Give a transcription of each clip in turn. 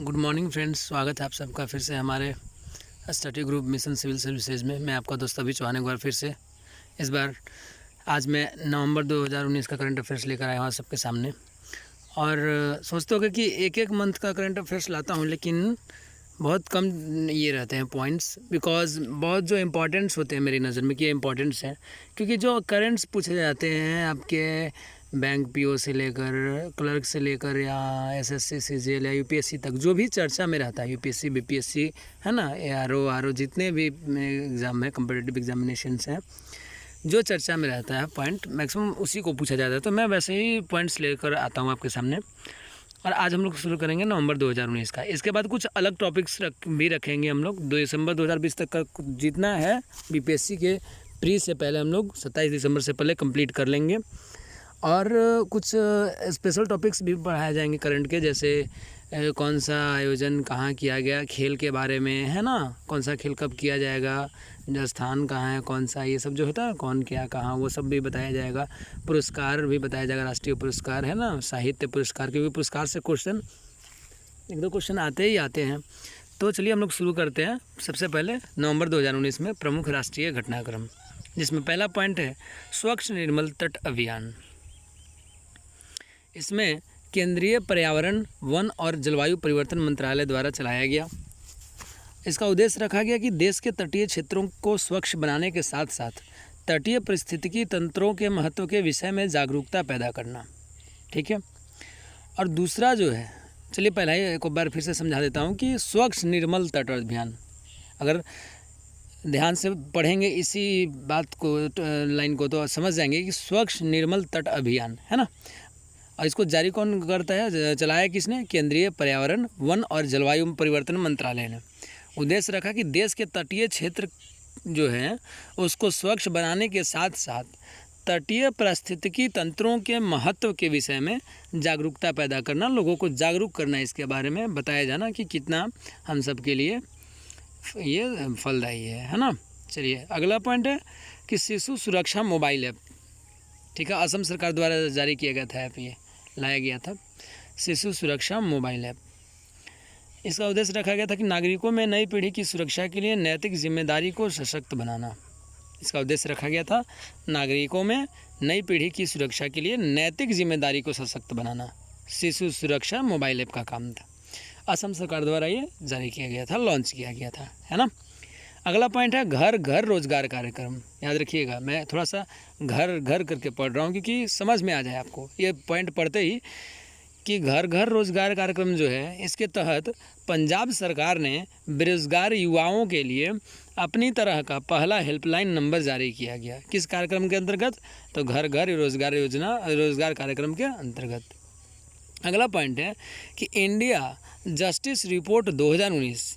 Good morning friends, स्वागत है आप सबका फिर से हमारे study group mission civil services में। मैं आपका दोस्त अभी चौहान एक बार फिर से इस बार आज मैं नवंबर 2019 का करंट अफेयर्स लेकर आया हूँ सबके सामने। और सोचते होगे कि एक एक मंथ का करंट अफेयर्स लाता हूँ, लेकिन बहुत कम ये रहते हैं पॉइंट्स, बिकॉज बहुत जो इम्पोर्टेंट्स होते हैं मेरी नज़र में कि ये इम्पोर्टेंट्स हैं, क्योंकि जो करंट्स पूछे जाते हैं आपके बैंक पीओ से लेकर क्लर्क से लेकर या एसएससी सीजीएल या यूपीएससी तक, जो भी चर्चा में रहता है, यूपीएससी बीपीएससी है ना, आरओ जितने भी एग्ज़ाम है, कम्पिटिटिव एग्जामिनेशंस हैं, जो चर्चा में रहता है पॉइंट मैक्सिमम उसी को पूछा जाता है। तो मैं वैसे ही पॉइंट्स लेकर आता हूँ आपके सामने। और आज हम लोग शुरू करेंगे नवंबर 2019 का। इसके बाद कुछ अलग टॉपिक्स भी रखेंगे हम लोग। 2 दिसंबर 2020 तक का जितना है बीपीएससी के प्री से पहले हम लोग 27 दिसंबर से पहले कंप्लीट कर लेंगे। और कुछ स्पेशल टॉपिक्स भी पढ़ाए जाएंगे करंट के, जैसे कौन सा आयोजन कहाँ किया गया, खेल के बारे में है ना, कौन सा खेल कब किया जाएगा, स्थान कहाँ है, कौन सा, ये सब जो होता है कौन क्या कहाँ, वो सब भी बताया जाएगा। पुरस्कार भी बताया जाएगा, राष्ट्रीय पुरस्कार है ना, साहित्य पुरस्कार, क्योंकि पुरस्कार से क्वेश्चन एक दो क्वेश्चन आते ही आते हैं। तो चलिए हम लोग शुरू करते हैं। सबसे पहले नवंबर 2019 में प्रमुख राष्ट्रीय घटनाक्रम, जिसमें पहला पॉइंट है स्वच्छ निर्मल तट अभियान। इसमें केंद्रीय पर्यावरण, वन और जलवायु परिवर्तन मंत्रालय द्वारा चलाया गया। इसका उद्देश्य रखा गया कि देश के तटीय क्षेत्रों को स्वच्छ बनाने के साथ साथ तटीय पारिस्थितिकी तंत्रों के महत्व के विषय में जागरूकता पैदा करना। ठीक है। और दूसरा जो है, चलिए पहले ही एक बार फिर से समझा देता हूँ कि स्वच्छ निर्मल तट अभियान, अगर ध्यान से पढ़ेंगे इसी बात को, लाइन को, तो समझ जाएंगे कि स्वच्छ निर्मल तट अभियान है ना। और इसको जारी कौन करता है, चलाया किसने? केंद्रीय पर्यावरण, वन और जलवायु परिवर्तन मंत्रालय ने। उद्देश्य रखा कि देश के तटीय क्षेत्र जो है उसको स्वच्छ बनाने के साथ साथ तटीय पारिस्थितिकी तंत्रों के महत्व के विषय में जागरूकता पैदा करना, लोगों को जागरूक करना, इसके बारे में बताया जाना कि कितना हम सब के लिए ये फलदायी है ना। चलिए अगला पॉइंट है कि शिशु सुरक्षा मोबाइल ऐप। ठीक है, असम सरकार द्वारा जारी किया गया था ऐप, ये लाया गया था शिशु सुरक्षा मोबाइल ऐप। इसका उद्देश्य रखा गया था कि नागरिकों में नई पीढ़ी की सुरक्षा के लिए नैतिक जिम्मेदारी को सशक्त बनाना। इसका उद्देश्य रखा गया था नागरिकों में नई पीढ़ी की सुरक्षा के लिए नैतिक जिम्मेदारी को सशक्त बनाना। शिशु सुरक्षा मोबाइल ऐप का काम था, असम सरकार द्वारा ये जारी किया गया था, लॉन्च किया गया था, है ना। अगला पॉइंट है घर घर रोजगार कार्यक्रम। याद रखिएगा, मैं थोड़ा सा घर घर करके पढ़ रहा हूँ क्योंकि समझ में आ जाए आपको ये पॉइंट पढ़ते ही कि घर घर रोजगार कार्यक्रम जो है, इसके तहत पंजाब सरकार ने बेरोजगार युवाओं के लिए अपनी तरह का पहला हेल्पलाइन नंबर जारी किया गया। किस कार्यक्रम के अंतर्गत? तो घर घर रोजगार योजना, रोजगार कार्यक्रम के अंतर्गत। अगला पॉइंट है कि इंडिया जस्टिस रिपोर्ट 2019,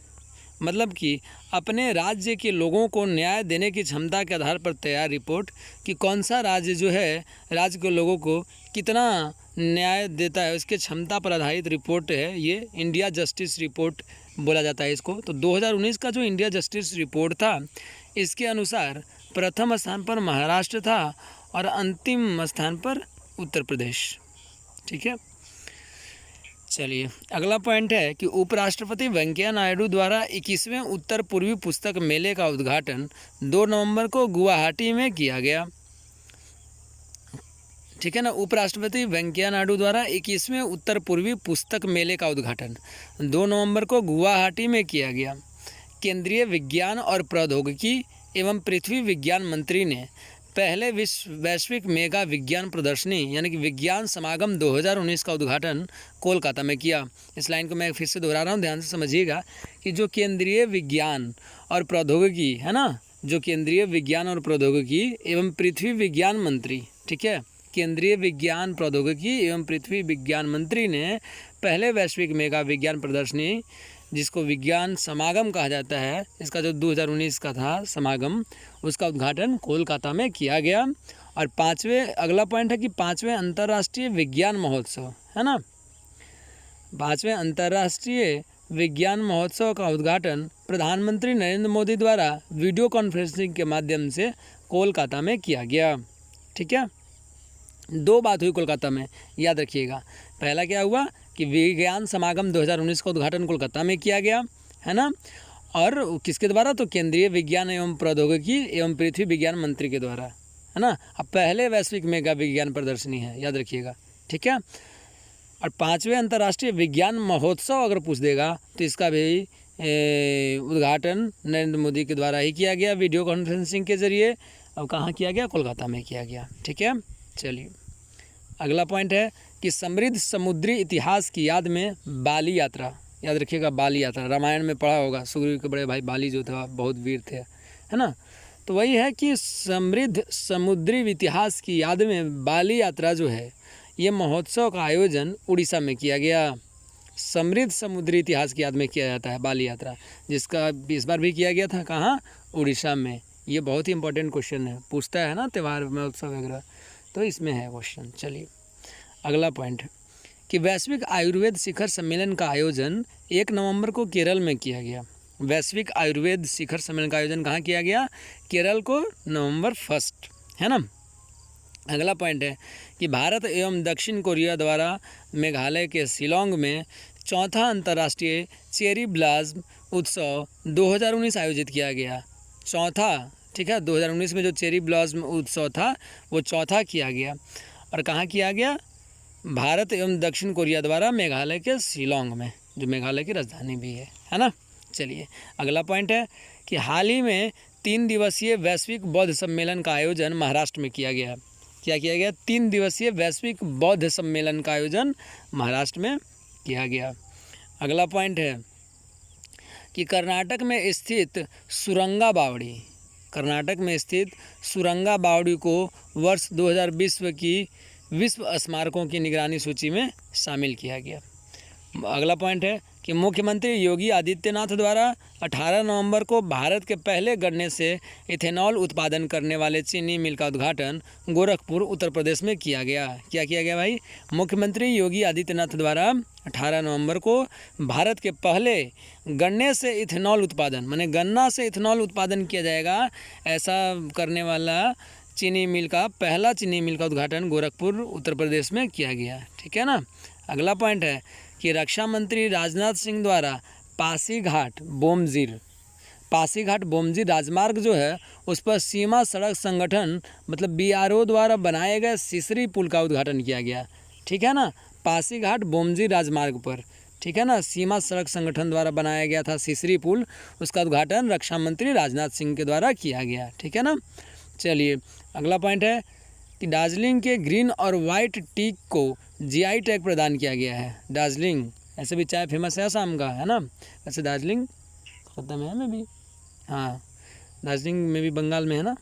मतलब कि अपने राज्य के लोगों को न्याय देने की क्षमता के आधार पर तैयार रिपोर्ट कि कौन सा राज्य जो है राज्य के लोगों को कितना न्याय देता है, उसके क्षमता पर आधारित रिपोर्ट है ये इंडिया जस्टिस रिपोर्ट बोला जाता है इसको। तो 2019 का जो इंडिया जस्टिस रिपोर्ट था, इसके अनुसार प्रथम स्थान पर महाराष्ट्र था और अंतिम स्थान पर उत्तर प्रदेश। ठीक है। चलिए अगला पॉइंट है कि उपराष्ट्रपति वेंकैया नायडू द्वारा 21वें उत्तर पूर्वी पुस्तक मेले का उद्घाटन 2 नवंबर को गुवाहाटी में किया गया। ठीक है ना, उपराष्ट्रपति वेंकैया नायडू द्वारा 21वें उत्तर पूर्वी पुस्तक मेले का उद्घाटन 2 नवंबर को गुवाहाटी में किया गया। केंद्रीय विज्ञान और प्रौद्योगिकी एवं पृथ्वी विज्ञान मंत्री ने पहले वैश्विक मेगा विज्ञान प्रदर्शनी यानी कि विज्ञान समागम 2019 का उद्घाटन कोलकाता में किया। इस लाइन को मैं फिर से दोहरा रहा हूँ, ध्यान से समझिएगा कि जो केंद्रीय विज्ञान और प्रौद्योगिकी है ना, जो केंद्रीय विज्ञान और प्रौद्योगिकी एवं पृथ्वी विज्ञान मंत्री, ठीक है, केंद्रीय विज्ञान प्रौद्योगिकी एवं पृथ्वी विज्ञान मंत्री ने पहले वैश्विक मेगा विज्ञान प्रदर्शनी, जिसको विज्ञान समागम कहा जाता है, इसका जो 2019 का था समागम, उसका उद्घाटन कोलकाता में किया गया। और अगला पॉइंट है कि 5वें अंतर्राष्ट्रीय विज्ञान महोत्सव, है ना, 5वें अंतर्राष्ट्रीय विज्ञान महोत्सव का उद्घाटन प्रधानमंत्री नरेंद्र मोदी द्वारा वीडियो कॉन्फ्रेंसिंग के माध्यम से कोलकाता में किया गया। ठीक है, 2 बात हुई कोलकाता में, याद रखिएगा। पहला क्या हुआ कि विज्ञान समागम 2019 का उद्घाटन कोलकाता में किया गया, है ना, और किसके द्वारा, तो केंद्रीय विज्ञान एवं प्रौद्योगिकी एवं पृथ्वी विज्ञान मंत्री के द्वारा, है ना। अब पहले वैश्विक मेगा विज्ञान प्रदर्शनी है, याद रखिएगा, ठीक है। और 5वें अंतर्राष्ट्रीय विज्ञान महोत्सव अगर पूछ देगा तो इसका भी उद्घाटन नरेंद्र मोदी के द्वारा ही किया गया, वीडियो कॉन्फ्रेंसिंग के जरिए। अब कहाँ किया गया, कोलकाता में किया गया, ठीक है। चलिए अगला पॉइंट है कि समृद्ध समुद्री इतिहास की याद में बाली यात्रा, याद रखिएगा बाली यात्रा, रामायण में पढ़ा होगा, सुग्रीव के बड़े भाई बाली जो थे बहुत वीर थे, है ना। तो वही है कि समृद्ध समुद्री इतिहास की याद में बाली यात्रा जो है, ये महोत्सव का आयोजन उड़ीसा में किया गया। समृद्ध समुद्री इतिहास की याद में किया जाता है बाली यात्रा, जिसका इस बार भी किया गया था, कहाँ, उड़ीसा में। ये बहुत ही इंपॉर्टेंट क्वेश्चन है, पूछता है ना त्यौहार महोत्सव वगैरह, तो इसमें है क्वेश्चन। चलिए अगला पॉइंट है कि वैश्विक आयुर्वेद शिखर सम्मेलन का आयोजन 1 नवंबर को केरल में किया गया। वैश्विक आयुर्वेद शिखर सम्मेलन का आयोजन कहाँ किया गया, केरल को, नवंबर 1, है ना। अगला पॉइंट है कि भारत एवं दक्षिण कोरिया द्वारा मेघालय के शिलोंग में 4था अंतर्राष्ट्रीय चेरी ब्लॉसम उत्सव 2019 आयोजित किया गया। चौथा, ठीक है, 2019 में जो चेरी ब्लॉसम उत्सव था वो चौथा किया गया। और कहाँ किया गया, भारत एवं दक्षिण कोरिया द्वारा मेघालय के शिलोंग में, जो मेघालय की राजधानी भी है ना। चलिए अगला पॉइंट है कि हाल ही में 3 दिवसीय वैश्विक बौद्ध सम्मेलन का आयोजन महाराष्ट्र में किया गया। क्या किया गया, 3 दिवसीय वैश्विक बौद्ध सम्मेलन का आयोजन महाराष्ट्र में किया गया। अगला पॉइंट है कि कर्नाटक में स्थित सुरंगा बावड़ी, कर्नाटक में स्थित सुरंगा बावड़ी को वर्ष 2020 की विश्व स्मारकों की निगरानी सूची में शामिल किया गया। अगला पॉइंट है कि मुख्यमंत्री योगी आदित्यनाथ द्वारा 18 नवंबर को भारत के पहले गन्ने से इथेनॉल उत्पादन करने वाले चीनी मिल का उद्घाटन गोरखपुर उत्तर प्रदेश में किया गया। क्या किया गया भाई, मुख्यमंत्री योगी आदित्यनाथ द्वारा 18 नवंबर को भारत के पहले गन्ने से इथेनॉल उत्पादन, माने गन्ना से इथेनॉल उत्पादन किया जाएगा, ऐसा करने वाला चीनी मिल का, पहला चीनी मिल का उद्घाटन गोरखपुर उत्तर प्रदेश में किया गया, ठीक है ना। अगला पॉइंट है कि रक्षा मंत्री राजनाथ सिंह द्वारा पासीघाट बोमजीर राजमार्ग जो है उस पर सीमा सड़क संगठन मतलब BRO द्वारा बनाए गए सीसरी पुल का उद्घाटन किया गया, ठीक है ना। पासीघाट बोमजीर राजमार्ग पर, ठीक है ना, सीमा सड़क संगठन द्वारा बनाया गया था सीसरी पुल, उसका उद्घाटन रक्षा मंत्री राजनाथ सिंह के द्वारा किया गया, ठीक है ना। चलिए अगला पॉइंट है कि दार्जिलिंग के ग्रीन और वाइट टी को GI टैग प्रदान किया गया है। दार्जिलिंग, ऐसे भी चाय फेमस है आसाम का, है ना। ऐसे दार्जिलिंग खत्म है में भी, हाँ दार्जिलिंग में भी बंगाल में है ना।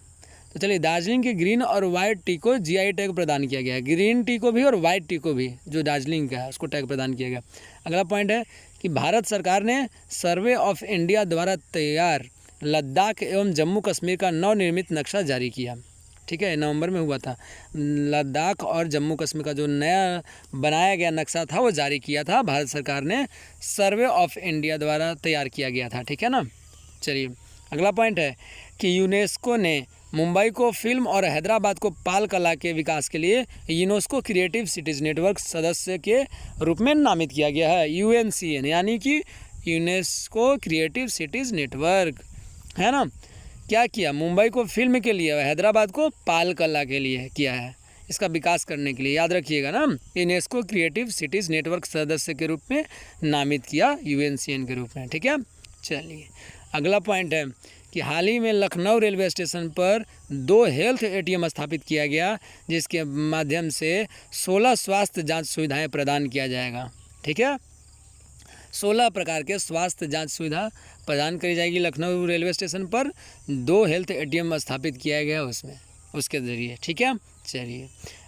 तो चलिए दार्जिलिंग के ग्रीन और वाइट टी को GI टैग प्रदान किया गया है, ग्रीन टी को भी और वाइट टी को भी, जो दार्जिलिंग का है उसको टैग प्रदान किया गया। अगला पॉइंट है कि भारत सरकार ने सर्वे ऑफ इंडिया द्वारा तैयार लद्दाख एवं जम्मू कश्मीर का नवनिर्मित नक्शा जारी किया, ठीक है, नवंबर में हुआ था। लद्दाख और जम्मू कश्मीर का जो नया बनाया गया नक्शा था वो जारी किया था भारत सरकार ने, सर्वे ऑफ इंडिया द्वारा तैयार किया गया था, ठीक है ना। चलिए अगला पॉइंट है कि यूनेस्को ने मुंबई को फिल्म और हैदराबाद को पाल कला के विकास के लिए यूनेस्को क्रिएटिव सिटीज़ नेटवर्क सदस्य के रूप में नामित किया गया है। UNCN यानी कि यूनेस्को क्रिएटिव सिटीज़ नेटवर्क, है ना। क्या किया, मुंबई को फिल्म के लिए, हैदराबाद को पाल कला के लिए किया है, इसका विकास करने के लिए, याद रखिएगा ना। यूनेस्को क्रिएटिव सिटीज़ नेटवर्क सदस्य के रूप में नामित किया UNCN के रूप में, ठीक है। चलिए अगला पॉइंट है कि हाल ही में लखनऊ रेलवे स्टेशन पर 2 हेल्थ ATM स्थापित किया गया, जिसके माध्यम से 16 स्वास्थ्य जाँच सुविधाएँ प्रदान किया जाएगा, ठीक है। 16 प्रकार के स्वास्थ्य जांच सुविधा प्रदान करी जाएगी लखनऊ रेलवे स्टेशन पर, 2 हेल्थ ATM स्थापित किया गया उसमें, उसके ज़रिए, ठीक है। चलिए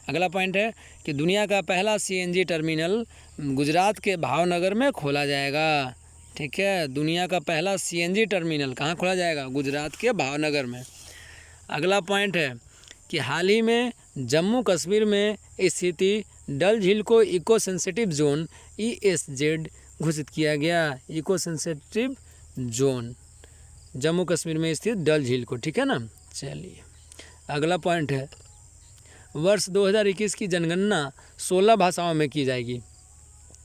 अगला पॉइंट है कि दुनिया का पहला CNG टर्मिनल गुजरात के भावनगर में खोला जाएगा, ठीक है। दुनिया का पहला CNG टर्मिनल कहाँ खोला जाएगा, गुजरात के भावनगर में। अगला पॉइंट है कि हाल ही में जम्मू कश्मीर में स्थिति डल झील को इको सेंसिटिव जोन ESZ घोषित किया गया, eco sensitive zone Jammu Kashmir में स्थित डल झील को, ठीक है ना। चलिए अगला पॉइंट है वर्ष 2021 की जनगणना 16 भाषाओं में की जाएगी।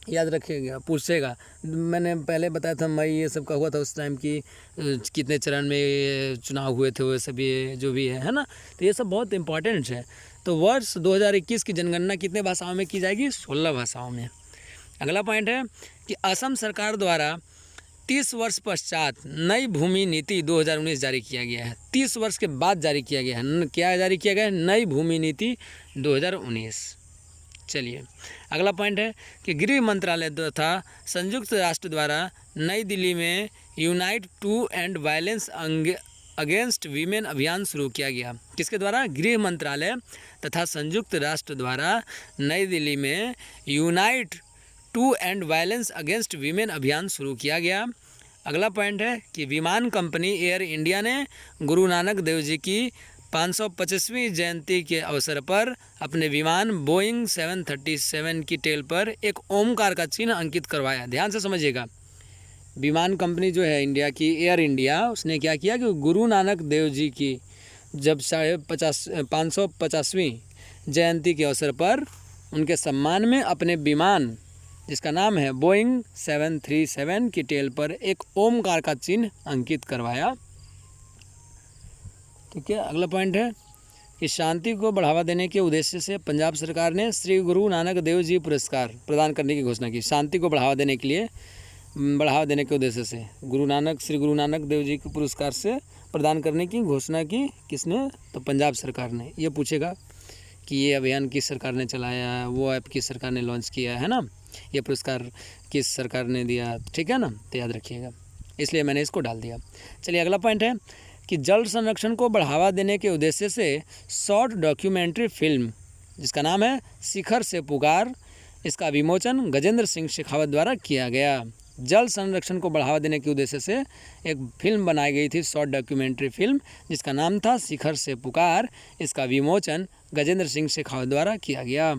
याद रखिएगा, पूछेगा। मैंने पहले बताया था मई ये सब का हुआ था उस टाइम की कितने चरण में चुनाव हुए थे, वो सब ये जो भी है ना, तो ये सब बहुत इंपॉर्टेंट है। तो वर्ष 2021 की जनगणना कितने भाषाओं में की जाएगी? 16 भाषाओं में। अगला पॉइंट है कि असम सरकार द्वारा 30 वर्ष पश्चात नई भूमि नीति 2019 जारी किया गया है। 30 वर्ष के बाद जारी किया गया है। क्या जारी किया गया है? नई भूमि नीति 2019। चलिए अगला पॉइंट है कि गृह मंत्रालय तथा संयुक्त राष्ट्र द्वारा नई दिल्ली में unite to end violence against women अभियान शुरू किया गया। किसके द्वारा? गृह मंत्रालय तथा संयुक्त राष्ट्र द्वारा नई दिल्ली में unite to end violence against women अभियान शुरू किया गया। अगला पॉइंट है कि विमान कंपनी एयर इंडिया ने गुरु नानक देव जी की 525वीं जयंती के अवसर पर अपने विमान बोइंग 737 की टेल पर एक ओमकार का चिन्ह अंकित करवाया। ध्यान से समझिएगा, विमान कंपनी जो है इंडिया की, एयर इंडिया, उसने क्या किया कि गुरु नानक देव जी की जब 550वीं जयंती के अवसर पर उनके सम्मान में अपने विमान जिसका नाम है बोइंग 737 की टेल पर एक ओमकार का चिन्ह अंकित करवाया। ठीक है। अगला पॉइंट है कि शांति को बढ़ावा देने के उद्देश्य से पंजाब सरकार ने श्री गुरु नानक देव जी पुरस्कार प्रदान करने की घोषणा की। शांति को बढ़ावा देने के लिए, बढ़ावा देने के उद्देश्य से श्री गुरु नानक देव जी के पुरस्कार से प्रदान करने की घोषणा की। किसने? तो पंजाब सरकार ने। ये पूछेगा कि ये अभियान किस सरकार ने चलाया, वो ऐप किस सरकार ने लॉन्च किया है ना, ये पुरस्कार किस सरकार ने दिया, ठीक है ना, तो याद रखिएगा, इसलिए मैंने इसको डाल दिया। चलिए अगला पॉइंट है कि जल संरक्षण को बढ़ावा देने के उद्देश्य से शॉर्ट डॉक्यूमेंट्री फिल्म जिसका नाम है शिखर से पुकार, इसका विमोचन गजेंद्र सिंह शेखावत द्वारा किया गया। जल संरक्षण को बढ़ावा देने के उद्देश्य से एक फिल्म बनाई गई थी, शॉर्ट डॉक्यूमेंट्री फिल्म, जिसका नाम था शिखर से पुकार, इसका विमोचन गजेंद्र सिंह शेखावत द्वारा किया गया।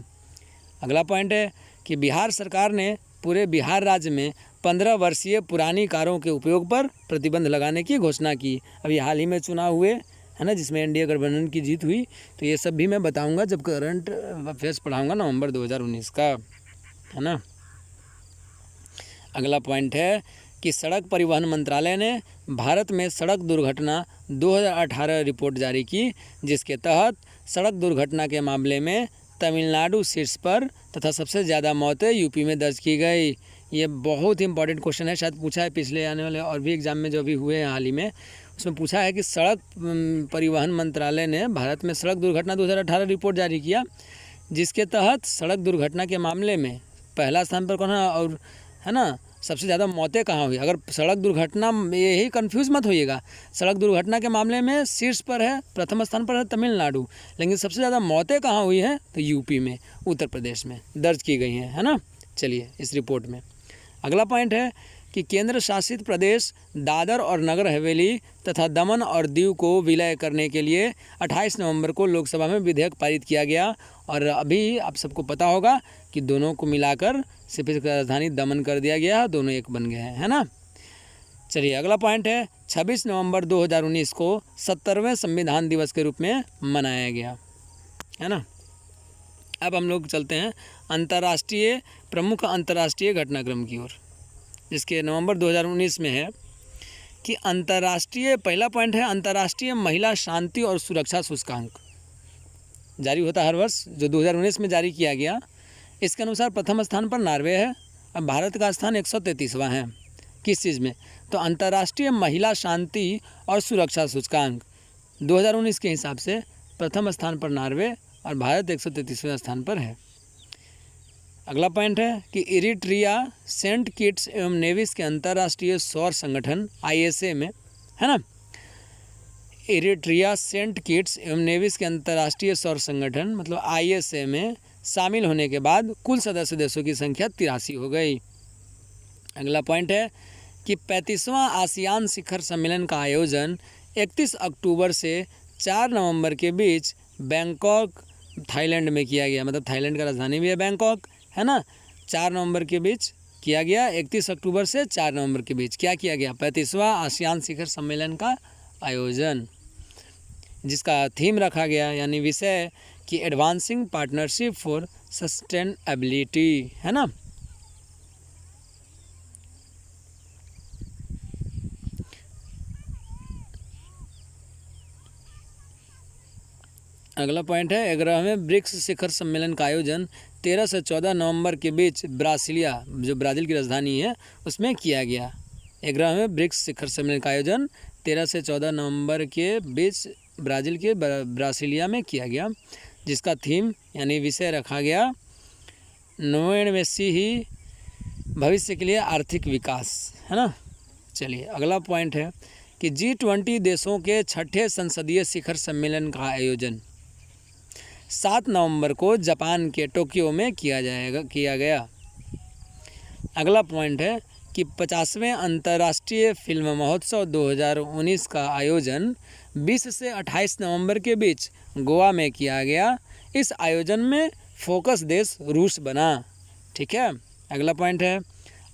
अगला पॉइंट है कि बिहार सरकार ने पूरे बिहार राज्य में 15 वर्षीय पुरानी कारों के उपयोग पर प्रतिबंध लगाने की घोषणा की। अभी हाल ही में चुनाव हुए है ना, जिसमें एनडीए गठबंधन की जीत हुई, तो ये सब भी मैं बताऊंगा जब करंट अफेयर्स पढ़ाऊंगा नवंबर 2019 का, है ना। अगला पॉइंट है कि सड़क परिवहन मंत्रालय ने भारत में सड़क दुर्घटना 2018 रिपोर्ट जारी की, जिसके तहत सड़क दुर्घटना के मामले में तमिलनाडु शीर्ष पर तथा सबसे ज़्यादा मौतें यूपी में दर्ज की गई। ये बहुत ही इंपॉर्टेंट क्वेश्चन है, शायद पूछा है पिछले आने वाले और भी एग्जाम में जो भी हुए हैं हाल ही में, उसमें पूछा है कि सड़क परिवहन मंत्रालय ने भारत में सड़क दुर्घटना 2018 रिपोर्ट जारी किया, जिसके तहत सड़क दुर्घटना के मामले में पहला स्थान पर कौन है और है ना, सबसे ज़्यादा मौतें कहाँ हुई। अगर सड़क दुर्घटना, यही कंफ्यूज मत होइएगा, सड़क दुर्घटना के मामले में शीर्ष पर है, प्रथम स्थान पर है तमिलनाडु, लेकिन सबसे ज़्यादा मौतें कहाँ हुई हैं तो यूपी में, उत्तर प्रदेश में दर्ज की गई हैं, है ना। चलिए इस रिपोर्ट में अगला पॉइंट है कि केंद्र शासित प्रदेश दादर और नगर हवेली तथा दमन और दीव को विलय करने के लिए 28 नवंबर को लोकसभा में विधेयक पारित किया गया, और अभी आप सबको पता होगा कि दोनों को मिलाकर सिर्फ राजधानी दमन कर दिया गया, दोनों एक बन गए हैं, है ना। चलिए अगला पॉइंट है 26 नवंबर 2019 को 70वें संविधान दिवस के रूप में मनाया गया, है ना। अब हम लोग चलते हैं प्रमुख अंतर्राष्ट्रीय घटनाक्रम की ओर, जिसके नवंबर 2019 में है कि पहला पॉइंट है अंतर्राष्ट्रीय महिला शांति और सुरक्षा सूचकांक जारी होता है हर वर्ष, जो 2019 में जारी किया गया। इसके अनुसार प्रथम स्थान पर नॉर्वे है, अब भारत का स्थान 133वां है। किस चीज़ में? तो अंतर्राष्ट्रीय महिला शांति और सुरक्षा सूचकांक 2019 के हिसाब से प्रथम स्थान पर नॉर्वे और भारत 133वें स्थान पर है। अगला पॉइंट है कि इरिट्रिया सेंट किट्स एवं नेविस के अंतर्राष्ट्रीय सौर संगठन ISA में, है ना, इरिट्रिया सेंट किट्स एवं नेविस के अंतर्राष्ट्रीय सौर संगठन मतलब ISA में शामिल होने के बाद कुल सदस्य देशों की संख्या 83 हो गई। अगला पॉइंट है कि 35वां आसियान शिखर सम्मेलन का आयोजन 31 अक्टूबर से 4 नवंबर के बीच बैंकॉक थाईलैंड में किया गया, मतलब थाईलैंड का राजधानी भी है बैंकॉक, है ना। 4 नवंबर के बीच किया गया, 31 अक्टूबर से 4 नवंबर के बीच क्या किया गया? 35वां आसियान शिखर सम्मेलन का आयोजन, जिसका थीम रखा गया यानी विषय कि एडवांसिंग पार्टनरशिप फॉर सस्टेनेबिलिटी, है ना। अगला पॉइंट है 11वें ब्रिक्स शिखर सम्मेलन का आयोजन 13 से 14 नवंबर के बीच ब्रासिलिया, जो ब्राज़ील की राजधानी है, उसमें किया गया। 11वें ब्रिक्स शिखर सम्मेलन का आयोजन 13 से 14 नवंबर के बीच ब्राज़ील के ब्रासिलिया में किया गया, जिसका थीम यानी विषय रखा गया नवोन्मेषी ही भविष्य के लिए आर्थिक विकास, है ना। चलिए अगला पॉइंट है कि G20 देशों के 6ठे संसदीय शिखर सम्मेलन का आयोजन 7 नवंबर को जापान के टोक्यो में किया गया। अगला पॉइंट है कि 50वें अंतर्राष्ट्रीय फिल्म महोत्सव 2019 का आयोजन 20 से 28 नवंबर के बीच गोवा में किया गया। इस आयोजन में फोकस देश रूस बना। ठीक है। अगला पॉइंट है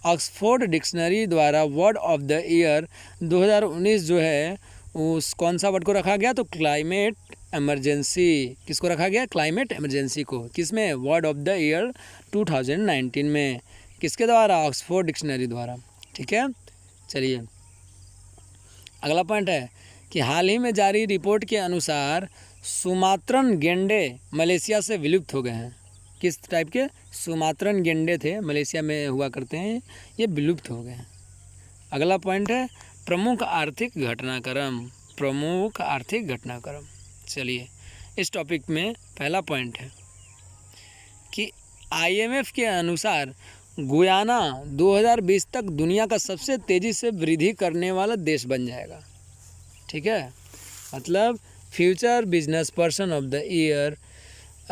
ऑक्सफोर्ड डिक्शनरी द्वारा वर्ड ऑफ द ईयर 2019 जो है उस कौन सा वर्ड को रखा गया, तो क्लाइमेट इमरजेंसी। किसको रखा गया? क्लाइमेट इमरजेंसी को। किसमें? वर्ड ऑफ द ईयर 2019 में। किसके द्वारा? ऑक्सफोर्ड डिक्शनरी द्वारा। ठीक है। चलिए अगला पॉइंट है कि हाल ही में जारी रिपोर्ट के अनुसार सुमात्रन गेंडे मलेशिया से विलुप्त हो गए हैं। किस टाइप के? सुमात्रन गेंडे थे, मलेशिया में हुआ करते हैं, ये विलुप्त हो गए हैं। अगला पॉइंट है प्रमुख आर्थिक घटनाक्रम। प्रमुख आर्थिक घटनाक्रम। चलिए इस टॉपिक में पहला पॉइंट है कि IMF के अनुसार गुयाना 2020 तक दुनिया का सबसे तेज़ी से वृद्धि करने वाला देश बन जाएगा। ठीक है, मतलब future business person of the year.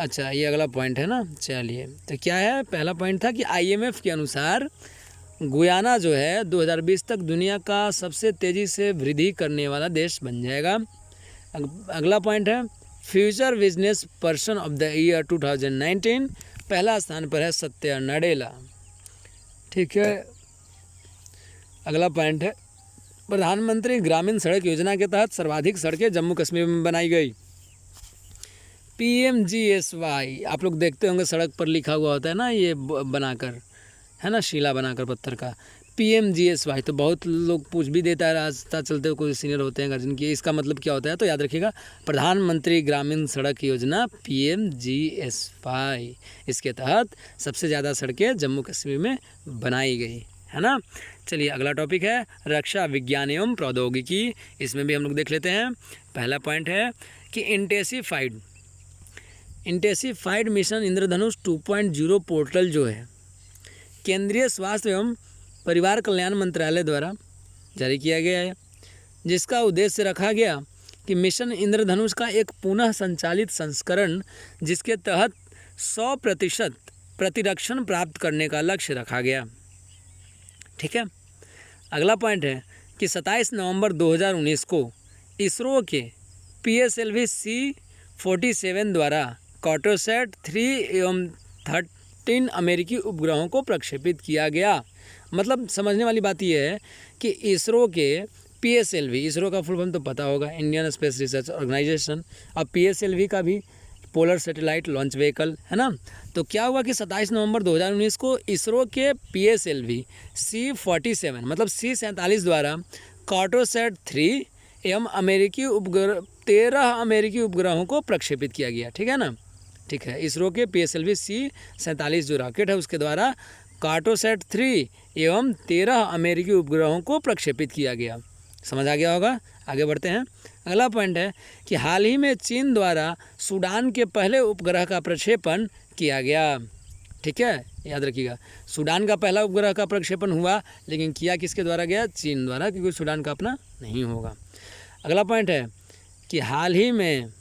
अच्छा ये अगला पॉइंट है ना। चलिए तो क्या है? पहला पॉइंट था कि IMF के अनुसार गुयाना जो है 2020 तक दुनिया का सबसे तेज़ी से वृद्धि करने वाला देश बन जाएगा। अगला पॉइंट है future business person of the year 2019, पहला स्थान पर है सत्या नडेला। ठीक है। अगला पॉइंट है प्रधानमंत्री ग्रामीण सड़क योजना के तहत सर्वाधिक सड़कें जम्मू कश्मीर में बनाई गई। PMGSY आप लोग देखते होंगे सड़क पर लिखा हुआ होता है ना, ये बनाकर, है ना, शीला बनाकर पत्थर का। PMGSY तो बहुत लोग पूछ भी देता है रास्ता चलते हुए, कोई सीनियर होते हैं गार्जियन की, इसका मतलब क्या होता है, तो याद रखिएगा प्रधानमंत्री ग्रामीण सड़क योजना PMGSY, इसके तहत सबसे ज़्यादा सड़कें जम्मू कश्मीर में बनाई गई, है ना। चलिए अगला टॉपिक है रक्षा विज्ञान एवं प्रौद्योगिकी। इसमें भी हम लोग देख लेते हैं। पहला पॉइंट है कि इंटेंसिफाइड मिशन इंद्रधनुष 2.0 पोर्टल जो है केंद्रीय स्वास्थ्य एवं परिवार कल्याण मंत्रालय द्वारा जारी किया गया है, जिसका उद्देश्य रखा गया कि मिशन इंद्रधनुष का एक पुनः संचालित संस्करण जिसके तहत 100% प्रतिरक्षण प्राप्त करने का लक्ष्य रखा गया। ठीक है। अगला पॉइंट है कि 27 नवंबर 2019 को इसरो के PSLV C-47 द्वारा कार्टोसैट 3 एवं 13 अमेरिकी उपग्रहों को प्रक्षेपित किया गया। मतलब समझने वाली बात यह है कि इसरो के PSLV, इसरो का फुल फॉर्म तो पता होगा, इंडियन स्पेस रिसर्च ऑर्गेनाइजेशन, और PSLV का भी पोलर सैटेलाइट लॉन्च व्हीकल, है ना। तो क्या हुआ कि 27 नवंबर 2019 को इसरो के PSLV C-47 मतलब C-47 द्वारा कार्टोसैट 3 एवं 13 अमेरिकी उपग्रहों को प्रक्षेपित किया गया। ठीक है ना। ठीक है, इसरो के PSLV C-47 जो रॉकेट है उसके द्वारा कार्टोसैट 3 एवं 13 अमेरिकी उपग्रहों को प्रक्षेपित किया गया। समझ आ गया होगा। आगे बढ़ते हैं। अगला पॉइंट है कि हाल ही में चीन द्वारा सूडान के पहले उपग्रह का प्रक्षेपण किया गया। ठीक है, याद रखिएगा सूडान का पहला उपग्रह का प्रक्षेपण हुआ, लेकिन किया किसके द्वारा गया? चीन द्वारा, क्योंकि सूडान का अपना नहीं होगा। अगला पॉइंट है कि हाल ही में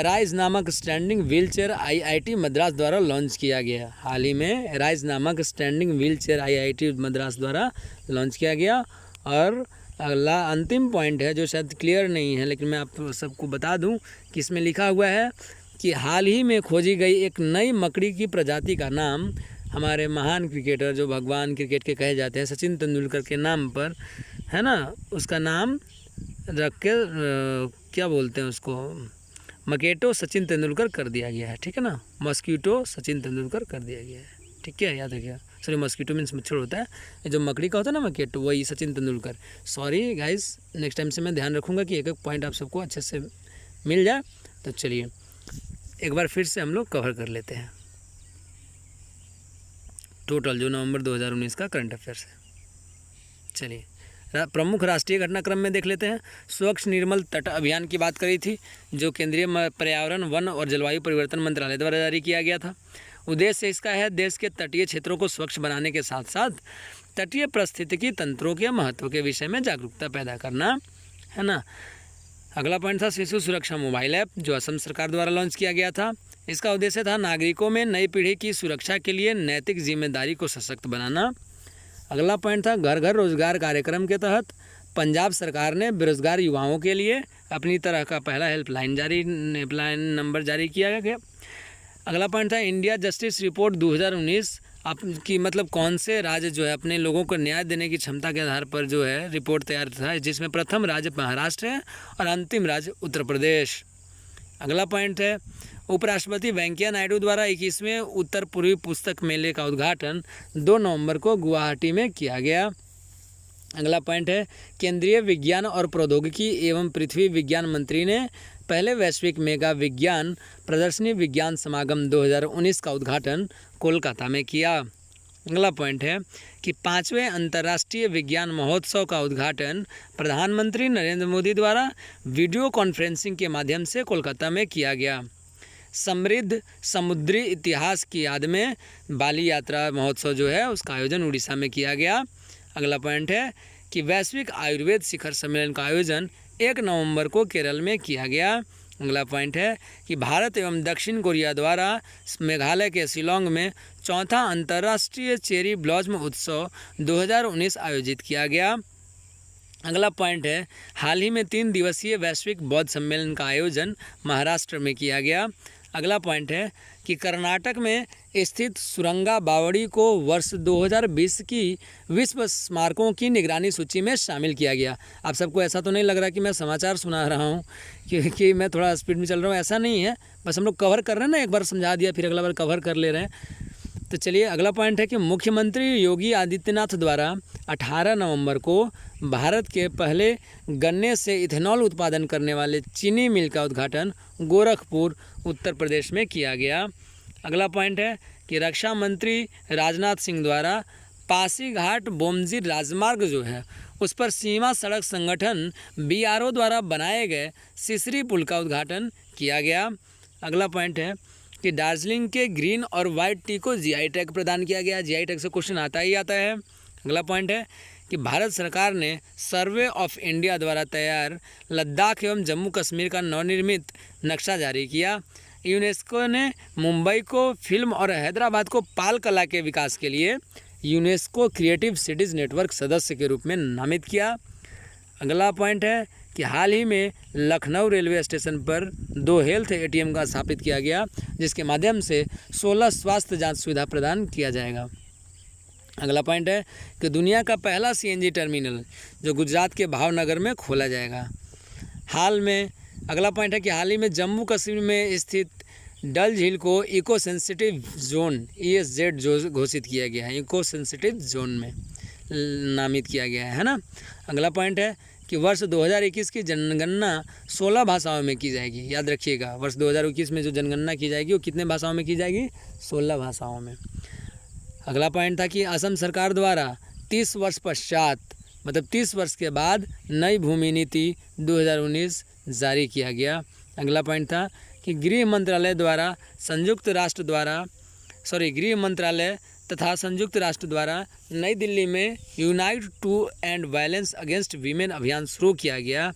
राइज नामक स्टैंडिंग व्हीलचेयर IIT मद्रास द्वारा लॉन्च किया गया। हाल ही में राइज नामक स्टैंडिंग व्हीलचेयर IIT मद्रास द्वारा लॉन्च किया गया। और अगला अंतिम पॉइंट है जो शायद क्लियर नहीं है, लेकिन मैं आप सबको बता दूं कि इसमें लिखा हुआ है कि हाल ही में खोजी गई एक नई मकड़ी की प्रजाति का नाम हमारे महान क्रिकेटर जो भगवान क्रिकेट के कहे जाते हैं सचिन तेंदुलकर के नाम पर, है ना, उसका नाम रख के क्या बोलते हैं उसको, मकेटो सचिन तेंदुलकर कर दिया गया है। ठीक है ना, मॉस्किटो सचिन तेंदुलकर कर दिया गया है। ठीक है, याद रखिएगा। सॉरी, मस्कीटो मीन्स मच्छर होता है, ये जो मकड़ी का होता है ना मकेट, वही Sachin Tendulkar. Sorry guys, next time से मैं ध्यान रखूँगा कि एक एक पॉइंट आप सबको अच्छे से मिल जाए। तो चलिए एक बार फिर से हम लोग कवर कर लेते हैं टोटल जो नवंबर 2019 का करंट अफेयर्स है। चलिए प्रमुख राष्ट्रीय घटनाक्रम में देख लेते हैं। स्वच्छ निर्मल तट अभियान की बात करी थी, जो केंद्रीय पर्यावरण, वन और जलवायु परिवर्तन मंत्रालय द्वारा जारी किया गया था। उद्देश्य इसका है देश के तटीय क्षेत्रों को स्वच्छ बनाने के साथ साथ तटीय पारिस्थितिकी तंत्रों के महत्व के विषय में जागरूकता पैदा करना, है ना। अगला पॉइंट था शिशु सुरक्षा मोबाइल ऐप, जो असम सरकार द्वारा लॉन्च किया गया था। इसका उद्देश्य था नागरिकों में नई पीढ़ी की सुरक्षा के लिए नैतिक जिम्मेदारी को सशक्त बनाना। अगला पॉइंट था घर घर रोजगार कार्यक्रम के तहत पंजाब सरकार ने बेरोजगार युवाओं के लिए अपनी तरह का पहला हेल्पलाइन नंबर जारी किया गया। अगला पॉइंट था इंडिया जस्टिस रिपोर्ट 2019 की, मतलब कौन से राज्य जो है अपने लोगों को न्याय देने की क्षमता के आधार पर जो है रिपोर्ट तैयार था, जिसमें प्रथम राज्य महाराष्ट्र है और अंतिम राज्य उत्तर प्रदेश। अगला पॉइंट है उपराष्ट्रपति वेंकैया नायडू द्वारा 21वें उत्तर पूर्वी पुस्तक मेले का उद्घाटन 2 नवंबर को गुवाहाटी में किया गया। अगला पॉइंट है केंद्रीय विज्ञान और प्रौद्योगिकी एवं पृथ्वी विज्ञान मंत्री ने पहले वैश्विक मेगा विज्ञान प्रदर्शनी विज्ञान समागम 2019 का उद्घाटन कोलकाता में किया। अगला पॉइंट है कि 5वें अंतर्राष्ट्रीय विज्ञान महोत्सव का उद्घाटन प्रधानमंत्री नरेंद्र मोदी द्वारा वीडियो कॉन्फ्रेंसिंग के माध्यम से कोलकाता में किया गया। समृद्ध समुद्री इतिहास की याद में बाली यात्रा महोत्सव जो है उसका आयोजन उड़ीसा में किया गया। अगला पॉइंट है कि वैश्विक आयुर्वेद शिखर सम्मेलन का आयोजन 1 नवंबर को केरल में किया गया। अगला पॉइंट है कि भारत एवं दक्षिण कोरिया द्वारा मेघालय के शिलोंग में 4था अंतर्राष्ट्रीय चेरी ब्लॉसम उत्सव 2019 आयोजित किया गया। अगला पॉइंट है हाल ही में 3 दिवसीय वैश्विक बौद्ध सम्मेलन का आयोजन महाराष्ट्र में किया गया। अगला पॉइंट है कि कर्नाटक में स्थित सुरंगा बावड़ी को वर्ष 2020 की विश्व स्मारकों की निगरानी सूची में शामिल किया गया। आप सबको ऐसा तो नहीं लग रहा कि मैं समाचार सुना रहा हूँ क्योंकि मैं थोड़ा स्पीड में चल रहा हूँ, ऐसा नहीं है, बस हम लोग कवर कर रहे हैं ना, एक बार समझा दिया फिर अगला बार कवर कर ले रहे हैं। तो चलिए अगला पॉइंट है कि मुख्यमंत्री योगी आदित्यनाथ द्वारा 18 नवंबर को भारत के पहले गन्ने से इथेनॉल उत्पादन करने वाले चीनी मिल का उद्घाटन गोरखपुर उत्तर प्रदेश में किया गया। अगला पॉइंट है कि रक्षा मंत्री राजनाथ सिंह द्वारा पासीघाट बोमजी राजमार्ग जो है उस पर सीमा सड़क संगठन BRO द्वारा बनाए गए सिसरी पुल का उद्घाटन किया गया। अगला पॉइंट है कि दार्जिलिंग के ग्रीन और वाइट टी को GI टैग प्रदान किया गया। GI टैग से क्वेश्चन आता ही आता है। अगला पॉइंट है कि भारत सरकार ने सर्वे ऑफ इंडिया द्वारा तैयार लद्दाख एवं जम्मू कश्मीर का नवनिर्मित नक्शा जारी किया। यूनेस्को ने मुंबई को फिल्म और हैदराबाद को पाल कला के विकास के लिए यूनेस्को क्रिएटिव सिटीज़ नेटवर्क सदस्य के रूप में नामित किया। अगला पॉइंट है कि हाल ही में लखनऊ रेलवे स्टेशन पर 2 हेल्थ ATM का स्थापित किया गया, जिसके माध्यम से 16 स्वास्थ्य जांच सुविधा प्रदान किया जाएगा। अगला पॉइंट है कि दुनिया का पहला CNG टर्मिनल जो गुजरात के भावनगर में खोला जाएगा। अगला पॉइंट है कि हाल ही में जम्मू कश्मीर में स्थित डल झील को इको सेंसिटिव जोन ESZ घोषित किया गया है, इको सेंसिटिव जोन में नामित किया गया है ना। अगला पॉइंट है कि वर्ष 2021 की जनगणना 16 भाषाओं में की जाएगी। याद रखिएगा, वर्ष 2021 में जो जनगणना की जाएगी वो कितने भाषाओं में की जाएगी? 16 भाषाओं में। अगला पॉइंट था कि असम सरकार द्वारा 30 वर्ष पश्चात, मतलब 30 वर्ष के बाद नई भूमि नीति 2019 जारी किया गया। अगला पॉइंट था कि गृह मंत्रालय तथा संयुक्त राष्ट्र द्वारा नई दिल्ली में unite to end violence against women अभियान शुरू किया गया।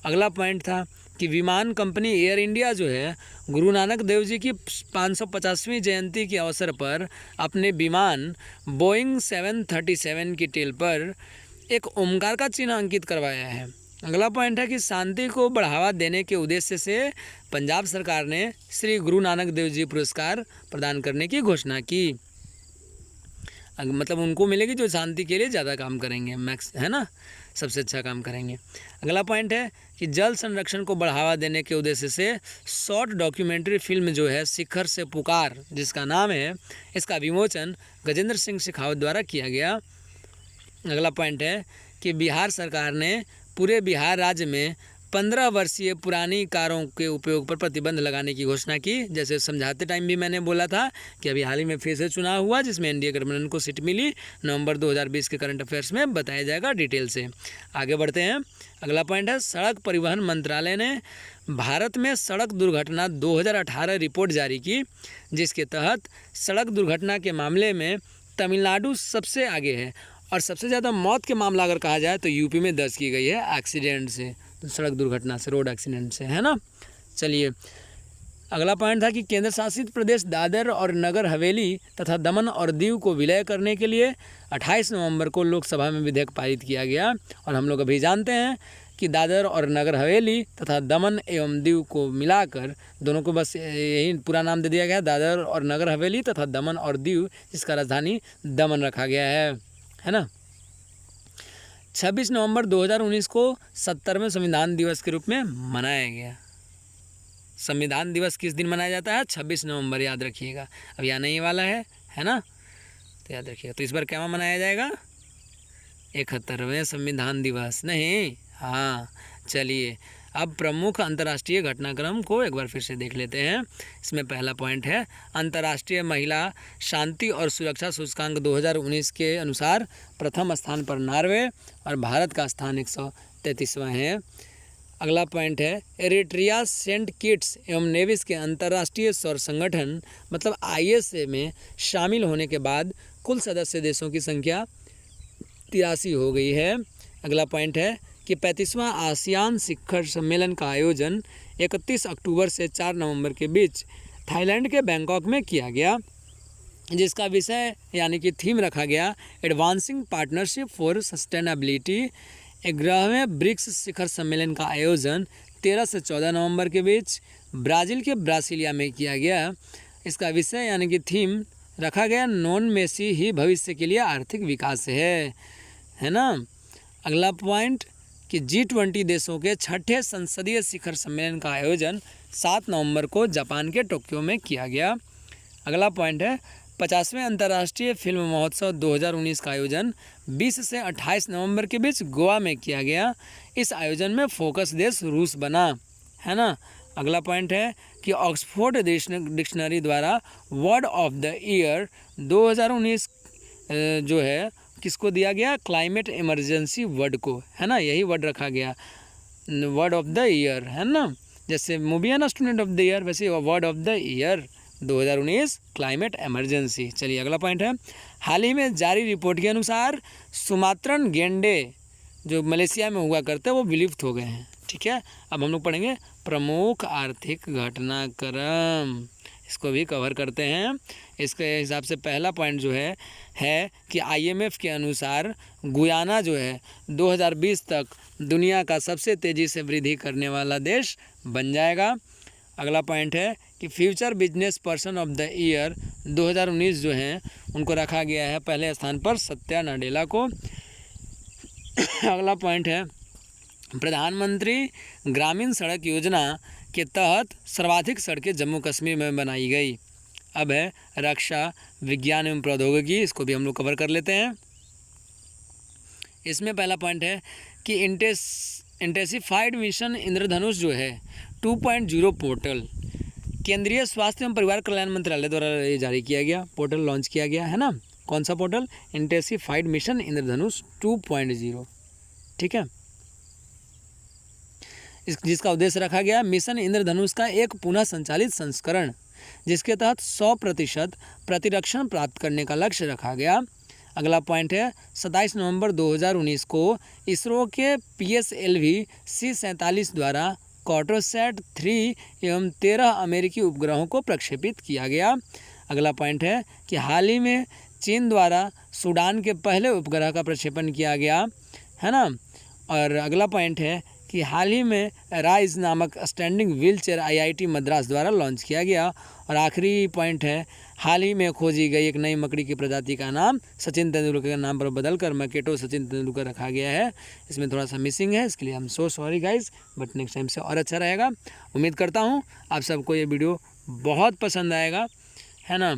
अगला पॉइंट था कि विमान कंपनी एयर इंडिया जो है गुरु नानक देव जी की 550वीं जयंती के अवसर पर अपने विमान बोइंग 737 की टेल पर एक ओमकार का चिन्ह अंकित करवाया है। अगला पॉइंट है कि शांति को बढ़ावा देने के उद्देश्य से पंजाब सरकार ने श्री गुरु नानक देव जी पुरस्कार प्रदान करने की घोषणा की। मतलब उनको मिलेगी जो शांति के लिए ज़्यादा काम करेंगे, मैक्स, है ना। सबसे अच्छा काम करेंगे। अगला पॉइंट है कि जल संरक्षण को बढ़ावा देने के उद्देश्य से शॉर्ट डॉक्यूमेंट्री फिल्म जो है शिखर से पुकार जिसका नाम है, इसका विमोचन गजेंद्र सिंह शेखावत द्वारा किया गया। अगला पॉइंट है कि बिहार सरकार ने पूरे बिहार राज्य में 15 वर्षीय पुरानी कारों के उपयोग पर प्रतिबंध लगाने की घोषणा की। जैसे समझाते टाइम भी मैंने बोला था कि अभी हाल ही में फिर से चुनाव हुआ जिसमें एनडीए गठबंधन को सीट मिली। नवंबर 2020 के करंट अफेयर्स में बताया जाएगा डिटेल से। आगे बढ़ते हैं। अगला पॉइंट है सड़क परिवहन मंत्रालय ने भारत में सड़क दुर्घटना 2018 रिपोर्ट जारी की, जिसके तहत सड़क दुर्घटना के मामले में तमिलनाडु सबसे आगे है और सबसे ज़्यादा मौत के मामला अगर कहा जाए तो यूपी में दर्ज की गई है एक्सीडेंट से, सड़क दुर्घटना से, रोड एक्सीडेंट से, है ना। चलिए अगला पॉइंट था कि केंद्र शासित प्रदेश दादर और नगर हवेली तथा दमन और दीव को विलय करने के लिए 28 नवंबर को लोकसभा में विधेयक पारित किया गया। और हम लोग अभी जानते हैं कि दादर और नगर हवेली तथा दमन एवं दीव को मिलाकर दोनों को बस यही पूरा नाम दे दिया गया, दादर और नगर हवेली तथा दमन और दीव, जिसका राजधानी दमन रखा गया है ना। 26 नवंबर 2019 को 70वें संविधान दिवस के रूप में मनाया गया। संविधान दिवस किस दिन मनाया जाता है? 26 नवंबर, याद रखिएगा। अब आने ही वाला है ना, तो याद रखिएगा। तो इस बार क्या मनाया जाएगा? 71वें संविधान दिवस नहीं, हाँ। चलिए अब प्रमुख अंतर्राष्ट्रीय घटनाक्रम को एक बार फिर से देख लेते हैं। इसमें पहला पॉइंट है अंतर्राष्ट्रीय महिला शांति और सुरक्षा सूचकांक 2019 के अनुसार प्रथम स्थान पर नॉर्वे और भारत का स्थान 133वां है। अगला पॉइंट है एरिट्रिया सेंट किट्स एवं नेविस के अंतर्राष्ट्रीय सौर संगठन मतलब ISA में शामिल होने के बाद कुल सदस्य देशों की संख्या 83 हो गई है। अगला पॉइंट है कि 35वां आसियान शिखर सम्मेलन का आयोजन 31 अक्टूबर से 4 नवंबर के बीच थाईलैंड के बैंकॉक में किया गया, जिसका विषय यानी कि थीम रखा गया एडवांसिंग पार्टनरशिप फॉर सस्टेनेबिलिटी। 11वें ब्रिक्स शिखर सम्मेलन का आयोजन 13 से 14 नवंबर के बीच ब्राज़ील के ब्रासिलिया में किया गया। इसका विषय यानी कि थीम रखा गया नॉन मेसी ही भविष्य के लिए आर्थिक विकास है ना। अगला पॉइंट कि G20 देशों के 6ठे संसदीय शिखर सम्मेलन का आयोजन 7 नवंबर को जापान के टोक्यो में किया गया। अगला पॉइंट है 50वें अंतर्राष्ट्रीय फिल्म महोत्सव 2019 का आयोजन 20 से 28 नवंबर के बीच गोवा में किया गया। इस आयोजन में फोकस देश रूस बना, है ना। अगला पॉइंट है कि ऑक्सफोर्ड डिक्शनरी द्वारा वर्ड ऑफ द ईयर 2019 जो है किसको दिया गया? क्लाइमेट इमरजेंसी वर्ड को, है ना। यही वर्ड रखा गया वर्ड ऑफ द ईयर, है ना। जैसे मूवी है ना स्टूडेंट ऑफ द ईयर, वैसे word of the year 2019 climate emergency. चलिए अगला पॉइंट है हाल ही में जारी रिपोर्ट के अनुसार सुमात्रन गेंडे जो मलेशिया में हुआ करते हैं वो विलुप्त हो गए हैं। ठीक है, अब हम लोग पढ़ेंगे प्रमुख आर्थिक घटनाक्रम, इसको भी कवर करते हैं। इसके हिसाब से पहला पॉइंट जो है कि IMF के अनुसार गुयाना जो है 2020 तक दुनिया का सबसे तेज़ी से वृद्धि करने वाला देश बन जाएगा। अगला पॉइंट है कि future business person of the year 2019 जो हैं उनको रखा गया है पहले स्थान पर सत्या नाडेला को। अगला पॉइंट है प्रधानमंत्री ग्रामीण सड़क योजना के तहत सर्वाधिक सड़कें जम्मू कश्मीर में बनाई गई। अब है रक्षा विज्ञान एवं प्रौद्योगिकी, इसको भी हम लोग कवर कर लेते हैं। इसमें पहला पॉइंट है कि इंटेंसिफाइड मिशन इंद्रधनुष जो है 2.0 पोर्टल केंद्रीय स्वास्थ्य एवं परिवार कल्याण मंत्रालय द्वारा ये जारी किया गया, पोर्टल लॉन्च किया गया, है ना। कौन सा पोर्टल? इंटेंसिफाइड मिशन इंद्रधनुष 2.0, ठीक है। जिसका उद्देश्य रखा गया मिशन इंद्रधनुष का एक पुनः संचालित संस्करण, जिसके तहत 100% प्रतिरक्षण प्राप्त करने का लक्ष्य रखा गया। अगला पॉइंट है 27 नवंबर 2019 को इसरो के PSLV C-47 द्वारा कार्टोसैट 3 एवं 13 अमेरिकी उपग्रहों को प्रक्षेपित किया गया। अगला पॉइंट है कि हाल ही में चीन द्वारा सूडान के पहले उपग्रह का प्रक्षेपण किया गया, है ना। और अगला पॉइंट है कि हाल ही में राइज नामक standing wheel chair IIT Madras द्वारा लॉन्च किया गया। और आखिरी पॉइंट है हाल ही में खोजी गई एक नई मकड़ी की प्रजाति का नाम सचिन तेंदुलकर के नाम पर बदलकर मकेटो सचिन तेंदुलकर रखा गया है। इसमें थोड़ा सा मिसिंग है, इसके लिए हम so sorry guys, but next time से और अच्छा रहेगा। उम्मीद करता हूँ आप सबको ये वीडियो बहुत पसंद आएगा, है ना।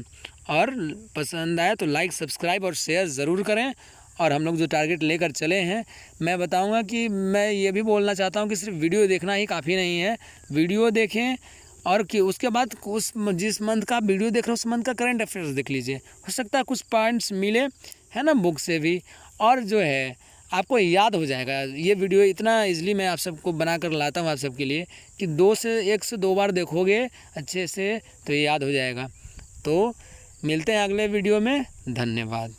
और पसंद आया तो लाइक, सब्सक्राइब और शेयर ज़रूर करें। और हम लोग जो टारगेट लेकर चले हैं, मैं बताऊंगा कि मैं ये भी बोलना चाहता हूं कि सिर्फ वीडियो देखना ही काफ़ी नहीं है, वीडियो देखें और कि उसके बाद उस जिस मंथ का वीडियो देख रहे हो उस मंथ का करंट अफेयर्स देख लीजिए, हो सकता है कुछ पॉइंट्स मिले, है ना, बुक से भी, और जो है आपको याद हो जाएगा। ये वीडियो इतना इजीली मैं आप सबको बना कर लाता हूँ आप सबके लिए कि 1 से 2 बार देखोगे अच्छे से तो ये याद हो जाएगा। तो मिलते हैं अगले वीडियो में, धन्यवाद।